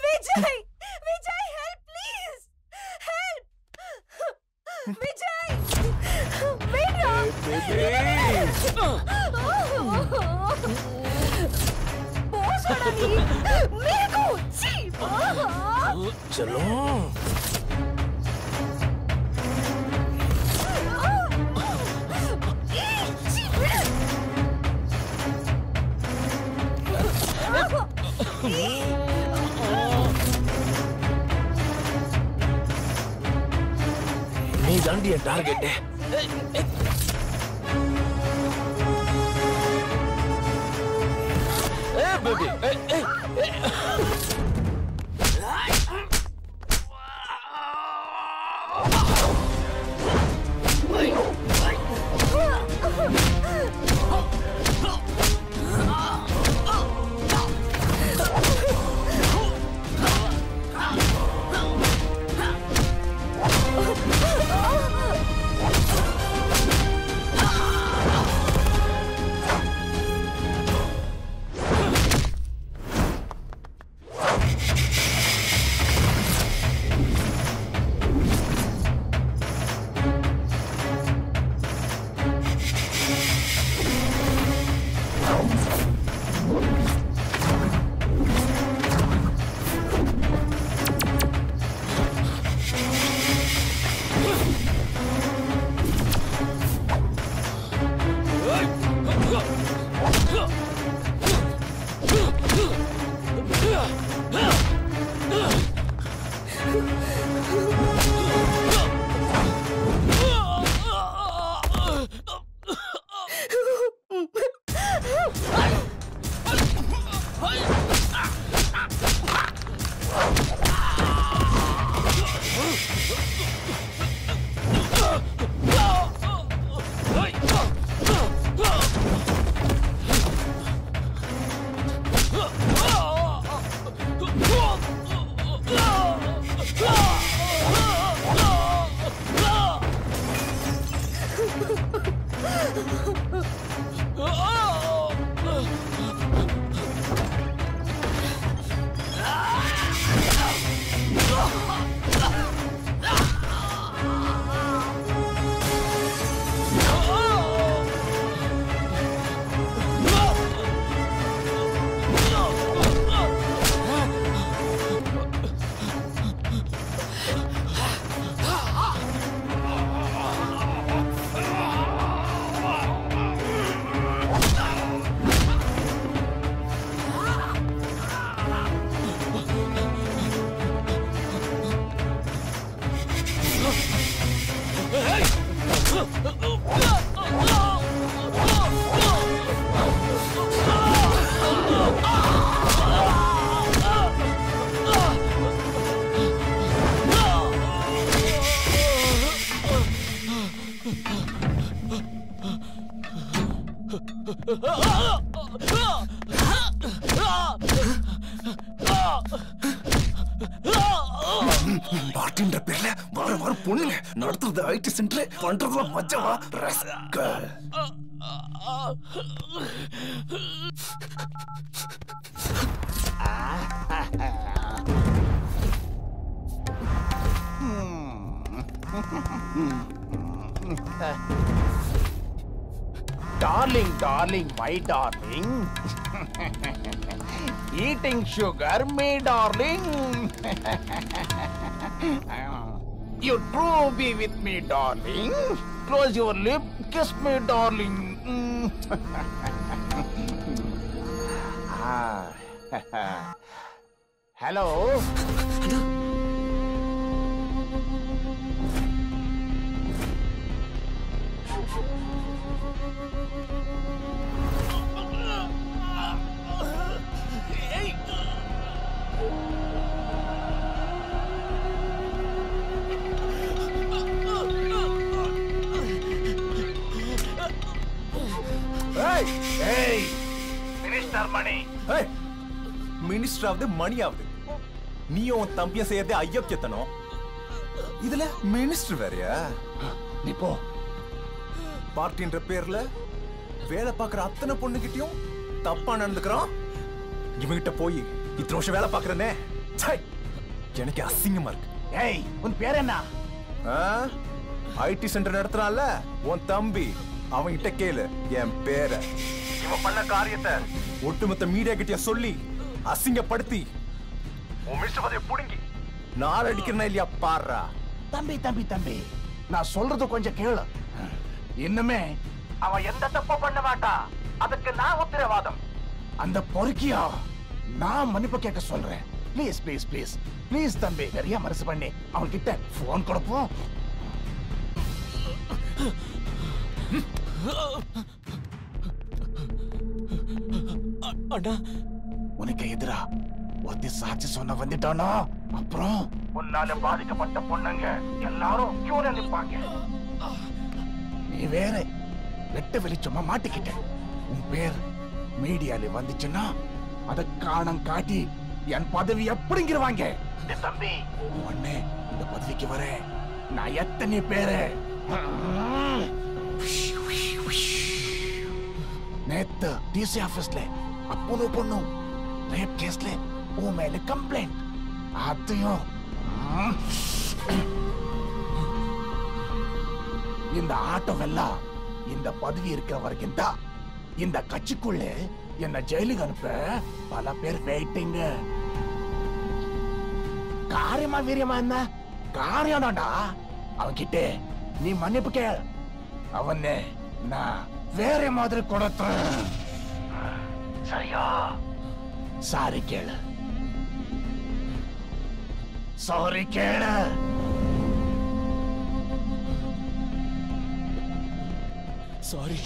Vijay Vijay help please help Vijay விட்ரா போசடா நீ मेरे को सी चलो நீ தாண்டிய டார்கெட் baby. Hey. பார்ட்டின்ற பேர்ல வார பொண்ணுங்க நடத்துறது ஐடி சென்டர் பண்றதுல மஜாவா rascal Darling, my darling. Eating sugar, me darling. You true be with me, darling. Close your lip, kiss me, darling. Hello. Hey! Minister Money. Hey! Minister of the money of the. நீயும் தம்பியும் செய்யறதே ஐயோக்கியத்தனம். இதுல minister வேறயா? நீ போ. பார்ட்டின்ற பேர்ல வேலை பார்க்குற அத்தனை பொண்ணுகிட்டயும் தப்பா நடந்துக்கிறான். இவங்கிட்ட போய் இத்தனை வருஷம் வேலை பாக்குறேனே, எனக்கு அசிங்கமா இருக்கு. ஏய், உன் பேர் என்ன? ஐடி சென்டர் நடத்துறான்ல உன் தம்பி, அவங்கிட்ட கேளு என் பேர. இவன் பண்ண காரியத்தை ஒட்டுமொத்த மீடியா கிட்ட சொல்லி அசிங்கப்படுத்தி உன் மிஸ்டர் புடுங்கி நாள் அடிக்கிறனா இல்லையா பாருடா. தம்பி தம்பி தம்பி, நான் சொல்றது கொஞ்சம் கேளு. இன்னுமே அவன் எந்த தப்பு பண்ண மாட்டா, அதுக்கு நான் உத்தரவாதம். அந்த பொறுக்கியா நான் மன்னிப்பு கேட்க சொல்றேன். ப்ளீஸ் ப்ளீஸ் ப்ளீஸ் ப்ளீஸ் தம்பி, நிறைய மனசு பண்ணி அவன் கிட்ட போன் கொடுப்போம். அண்ணா, உனக்கு எதிரா ஒத்தி சாட்சி சொன்ன வந்துட்டானோ, அப்புறம் உன்னால பாதிக்கப்பட்ட பொண்ணுங்க எல்லாரும் கியூல நிப்பாங்க. நீ வேற வெட்ட வெளிச்சமா மாட்டிக்கிட்ட. உன் பேர் மீடியால வந்துச்சுன்னா அத காணம் காட்டி என் பதவி எப்படிங்கிருவாங்க. தம்பி, உடனே இந்த பதவிக்கு வர நான் எத்தனை பேரு நேத்து டிசி ஆபீஸ்ல அப்போலோ பொண்ணு ரேப் கேஸ்ல உன் மேல கம்ப்ளைண்ட், அதையும் இந்த ஆட்டோவெல்லாம் இந்த பதவி இருக்கிற வரைக்கும் தான். இந்த கட்சிக்குள்ள என்ன ஜெயிலுக்கு அனுப்ப பல பேர் வெயிட்டிங். காரியமா வீரியமா என்ன காரியம் தான்டா. அவன்கிட்ட நீ மன்னிப்பு கேள், அவனே நான் வேற மாதிரி கொடுத்தேன். சரியா? சாரி கேளு, சாரி கேளு. சாரி.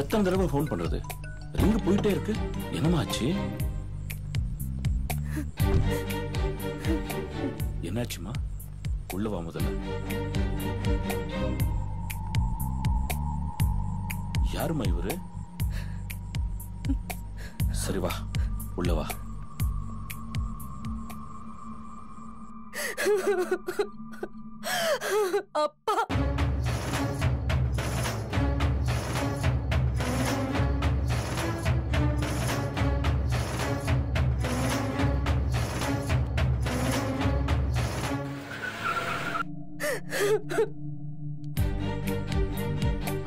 எத்தனை தடவை போன் பண்றது? ரிங் போயிட்டே இருக்கு. என்னமாச்சு? என்னாச்சுமா? உள்ள வா முதல்ல. யாருமா இவரு? சரி வா, உள்ள வா. அப்பா,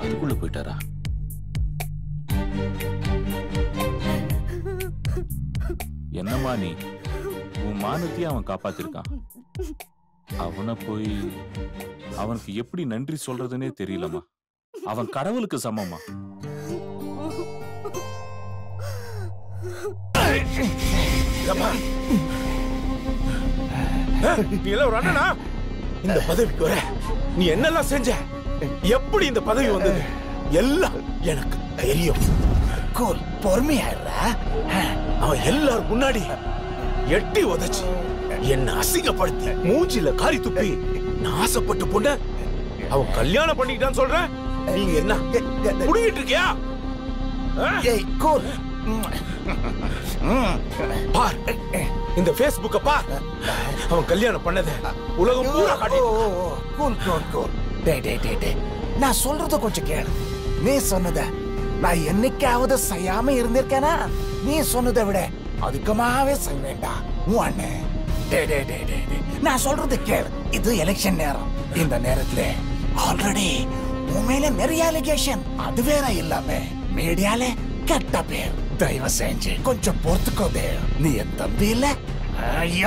அதுக்குள்ள போயிட்டாரா? என்னம்மா நீ? உன் மானத்தையும் அவன் காப்பாத்திருக்கான். அவனை போய் அவனுக்கு எப்படி நன்றி சொல்றதுன்னே தெரியலம்மா. அவன் கடவுளுக்கு சமமா. நீ எல்லாம் ஒரு அண்ணனா? இந்த பதவிக்கு வர நீ என்னெல்லாம் செஞ்ச? எப்படி இந்த பதவி வந்தது? எல்லாம் எனக்கு தெரியும். கூல், பொறுமையாடுற. அவன் எல்லாரும் முன்னாடி எட்டி உதச்சி என்ன அசிங்கப்படுத்தி மூஞ்சில காரி துப்பி நாசப்பட்டு பொண்ண அவன் கல்யாணம் பண்ணிக்கிட்டான்னு சொல்ற. நீங்க என்ன புடிங்கிட்டு இருக்கியா? ஏய் கூல், பார், இந்த Facebook பார். அவன் கல்யாணம் பண்ணத உலகம் பூரா காட்டி. Cool cool cool. டேய் டேய் டேய் டேய், நான் சொல்றது கொஞ்சம் கேளு. நீ சொன்னத நான் என்னைக்காவது செய்யாம இருந்திருக்கேனா? நீ சொன்னதை விட அதிகமாவே செய்வேண்டா உன் அண்ணன். டேய் டேய் டேய் டேய் டேய், நான் சொல்றது கேளு. இது எலெக்ஷன் நேரம். இந்த நேரத்துல ஆல்ரெடி உன் மேல நிறைய அலிகேஷன். அது வேற இல்லாம மீடியால கெட்ட பேர். தயவு செஞ்சு கொஞ்சம் பொறுத்துக்கோதே. நீ என் தம்பி இல்ல?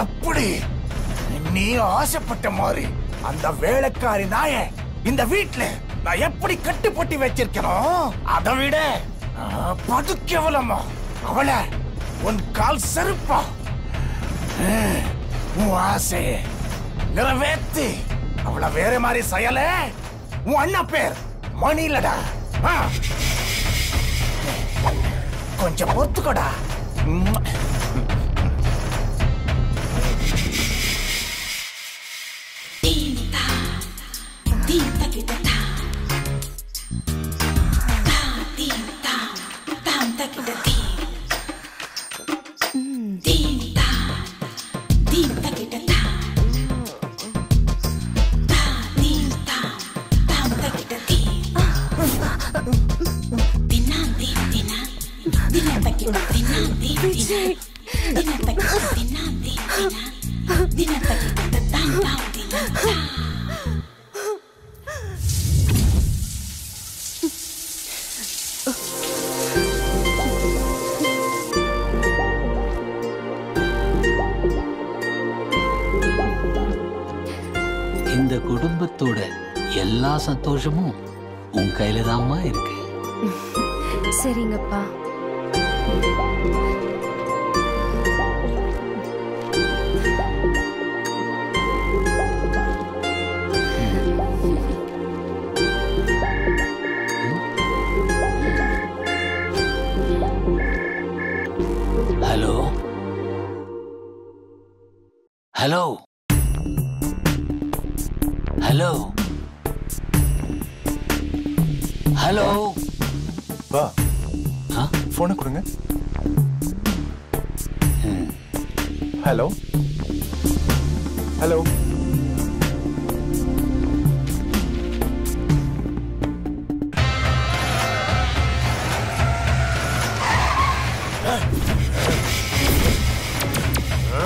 எப்படி நீ ஆசைப்பட்ட மாதிரி அந்த வேலைக்காரி நாய இந்த வீட்டுல நான் எப்படி கட்டுப்பட்டு வச்சிருக்கணும், அதை விட பதுக்கவலமா அவளை உன் கால் செருப்பா உன் ஆசையை நிறைவேற்றி அவளை வேற மாதிரி செய்யல. உன் அண்ணா பேர் மணிலடா. கொஞ்சம் பொறுத்துக்கோடா. இந்த குடும்பத்தோட எல்லா சந்தோஷமும் உன் கையில தான்மா இருக்கு. சரிங்கப்பா. Hello hello hello hello. வா, போனை கொடுங்க. Hello hello.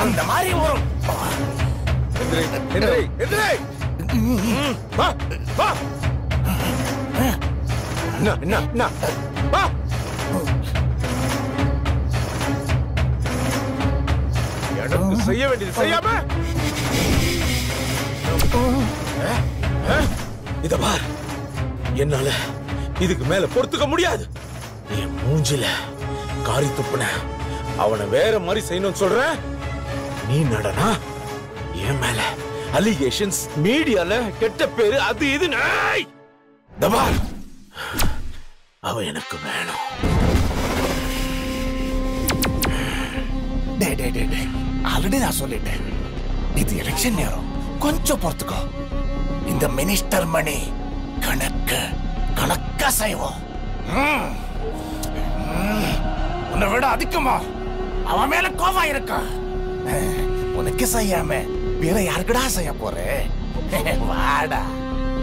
அந்த மாதிரி வரும். எனக்கு செய்ய வேண்டியது செய்யாம இத பார், என்னால இதுக்கு மேல பொறுத்துக்க முடியாது. என் மூஞ்சில காரி துப்புன அவனை வேற மாதிரி செய்யணும்னு சொல்ற. நீ நடனா என் மேல அலிகேஷன்ஸ், மீடியால கெட்ட பேரு, அது இது. தபார், அவ எனக்கு வேணும். ஆல்ரெடி நான் சொல்லிட்டேன், இது எலெக்ஷன் நேரம், கொஞ்சம் பொறுத்துக்கோ. இந்த மினிஸ்டர் மணி கணக்கா செய்வோம். உன்னை விட அதிகமா அவன் மேல கோவம் இருக்கா. உனக்கு செய்யாம வேற யாருக்குடா செய்ய போற? வாடா,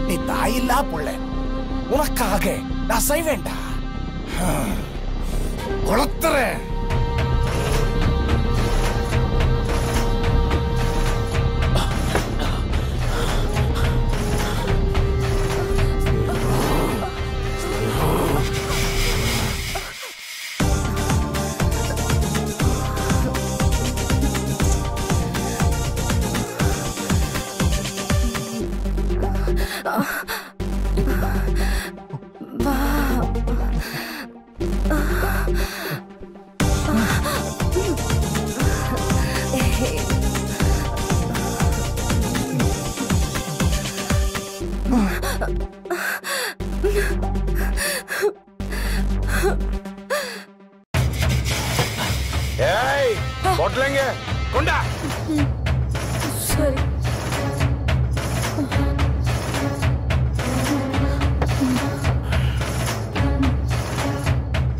நீ தாயில்லா புள்ள, உனக்காக நான் செய்வேண்டா. கொளுத்துறேன். ஏய், போட்டலங்க கொண்டா. சரி.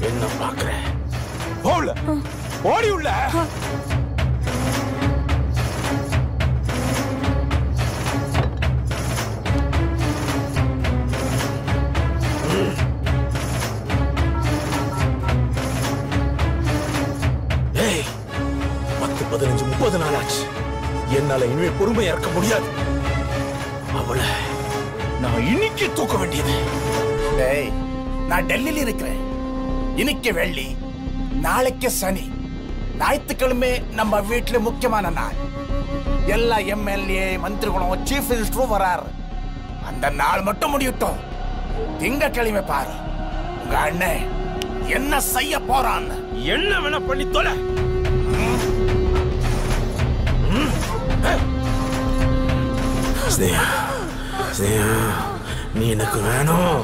என்ன பாக்குற? போல ஓடி உள்ள. ஏய், 10, 15, 30 நாள் ஆச்சு. என்னால இனிமே பொறுமையா இருக்க முடியாது. அவளை நான் இன்னைக்கு தூக்க வேண்டியது. டேய், நான் டெல்லியில இருக்கிறேன். இன்னைக்கு வெள்ளி, நாளைக்கு சனி, ஞாயிற்றுக்கிழமை நம்ம வீட்டுல முக்கியமான நாள். எல்லா எம்எல்ஏ மந்திரிகளும் சீஃப் மினிஸ்டரும் வராரு. அந்த நாள் மட்டும் முடியட்டும். திங்கட்கிழமை பாரு, உங்க அண்ணன் என்ன செய்ய போறான்னு. என்ன வேணா பண்ணி தொலை. ஸ்னேகா, ஸ்னேகா, நீ எனக்கு வேணும்.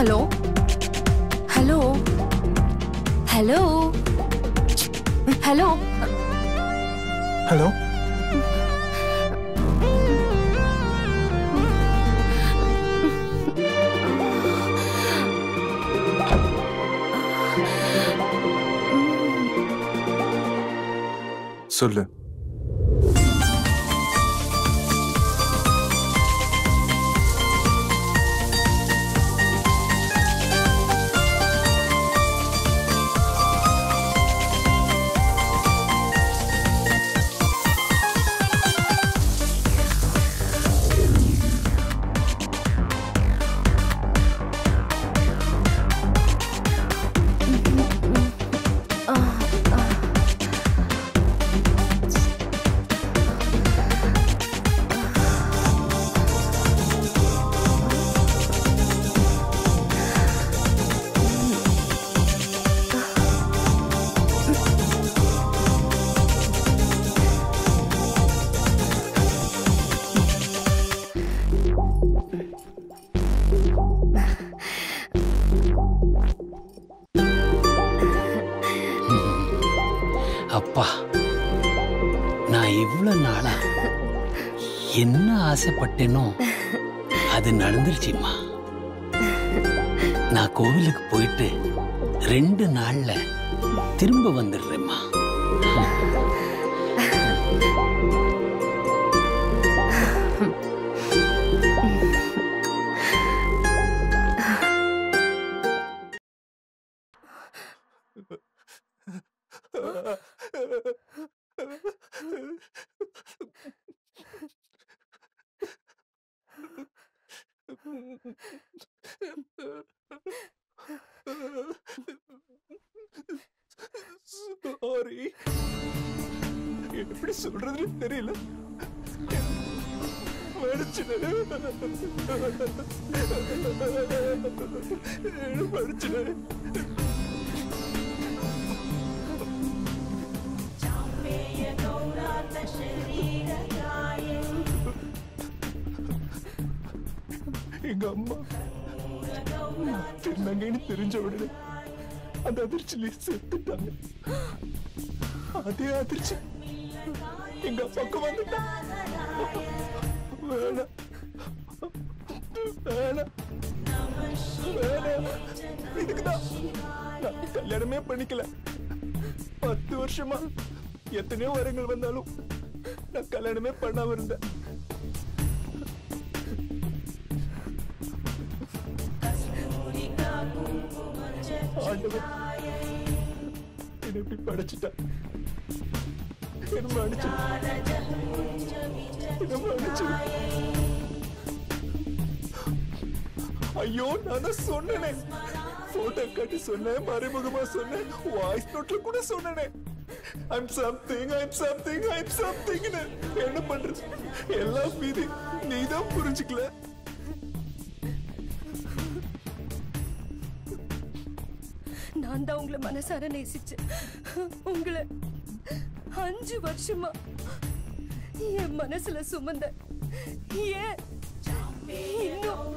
Hello hello hello hello hello சொல்லு. அப்பா, நான் இவ்வளவு நாளா என்ன ஆசைப்பட்டேனோ அது நடந்துருச்சுமா. நான் கோவிலுக்கு போயிட்டு 2 நாள்ல திரும்ப வந்துடுறேம்மா. சாரி, எப்படி சொல்றதுன்னு தெரியல. எங்க அம்மா திருநங்கைன்னு தெரிஞ்ச உடனே அந்த அதிர்ச்சியில செத்துட்டாங்க. அதே அதிர்ச்சி எங்க அப்பாக்கு வந்துட்டா. வேணாம் வேணாம் வேணாம், இதுக்குதான் நான் கல்யாணமே பண்ணிக்கல. 10 வருஷமா எத்தனையோ வரங்கள் வந்தாலும் நான் கல்யாணமே பண்ணாம இருந்தேன். ஆண்டவன் என்னை இப்படி படைச்சிட்டா. என்ன மன்னிச்சு. ஐயோ, நான் சொன்னேனே, போட்டோ காட்டி சொன்னேன், மறைமுகமா சொன்னேன், வாய்ஸ் நோட்ல கூட சொன்னேன். I'm something, I'm something, I'm something. என்ன பண்றது? எல்லாம் மீதி நீதான் புரிஞ்சுக்கல. நான் தான் உங்களை மனசார நேசிச்சேன். உங்களை 5 வருஷமா என் மனசுல சுமந்த, ஏன் இன்னும்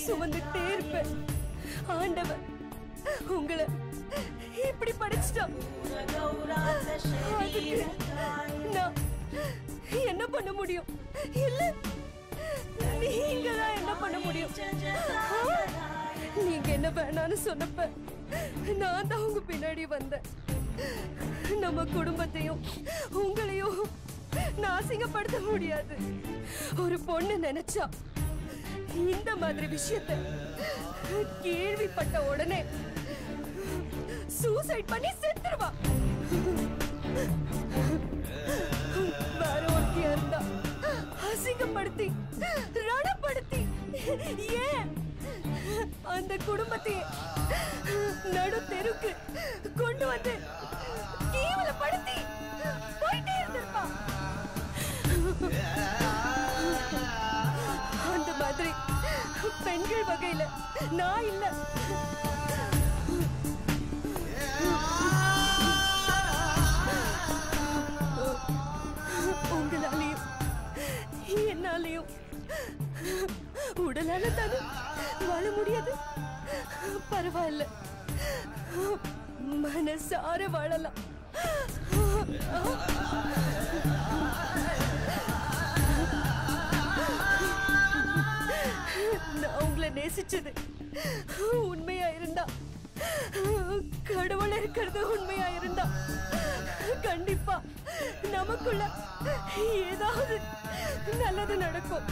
சுமந்துட்டே இருப்பேன். ஆண்டவன் உங்களை இப்படி படைச்சிட்டான். அதுக்கு நான் என்ன பண்ண முடியும்? இல்ல, நீங்க தான் என்ன பண்ண முடியும்? நீங்க என்ன வேணான்னு சொன்னப்ப நான் தான் உங்க பின்னாடி வந்தேன். நம்ம குடும்பத்தையும் உங்களையும் நான் அசிங்கப்படுத்த முடியாது. ஒரு பொண்ணு நினைச்சா இந்த மாதிரி விஷயத்தை கேள்விப்பட்ட உடனே சூசைட் பண்ணி செத்துருவா. வேற ஒருத்தியா இருந்தா அசிங்கப்படுத்தி ரணப்படுத்தி ஏன் அந்த குடும்பத்தையே நடு தெருக்கு கொண்டு வந்து கேவலப்படுத்தி போயிட்டே இருந்திருப்பா. அந்த மாதிரி பெண்கள் வகையில நான் இல்ல. உங்களாலையும் என்னாலையும் உடலால தானே வாழ முடியாது. பரவாயில்ல, மனசார வாழலாம். நான் உங்களை நேசிச்சது உண்மையா இருந்தா, கடவுள் இருக்கிறது உண்மையா இருந்தா, கண்டிப்பா நமக்குள்ள ஏதாவது நல்லது நடக்கும்.